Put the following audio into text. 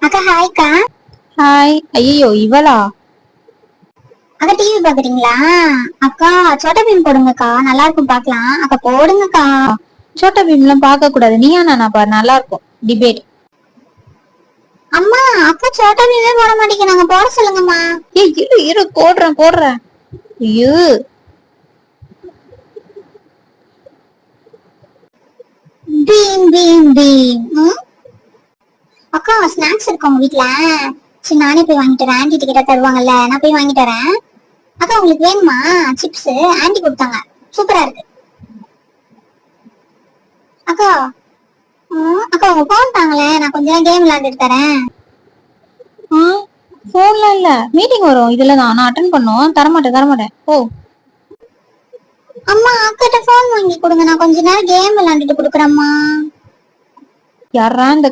அக்கா ஹாய்க்கா. ஹாய். ஐயோ இவளா? அக்கா டிவி பாக்குறீங்களா? அக்கா சோட்டா பீம் போடுங்கக்கா, நல்லா இருக்கும் பாக்கலாம். அக்கா போடுங்கக்கா. சோட்டா பீம் எல்லாம் பார்க்க கூடாது. நீயா நானா பாரு, நல்லா இருக்கும் டிபேட். அம்மா அக்கா சோட்டா பீமே போட மாட்டேங்கிறாங்க, போட சொல்லுங்கம்மா. இரு போடுறேன். ஐயோ பீம் பீம் பீம். அக்கா ஸ்நாக்ஸ் இருக்கா உங்க வீட்ல? சரி நானே போய் வாங்கிட்டு வரேன். ஆன்டி கிட்ட தருவாங்கல்ல, நான் போய் வாங்கிட்டு வரேன். அக்கா உங்களுக்கு வேணுமா சிப்ஸ்? ஆன்டி கொடுத்தாங்க, சூப்பரா இருக்கு. அக்கா அக்கா உங்க போன் தாங்களே, நான் கொஞ்ச நேரம் கேம் விளையாண்டுட்டு தரேன். போன்ல இல்ல, மீட்டிங் வரும் இதுலதான் நான் அட்டென்ட் பண்ணும். தரமாட்டேன். ஓ அம்மா அக்காட்ட போன் வாங்கி கொடுங்க, நான் கொஞ்ச நேரம் கேம் விளையாண்டுட்டு கொடுக்குறேம்மா. யாரா இந்த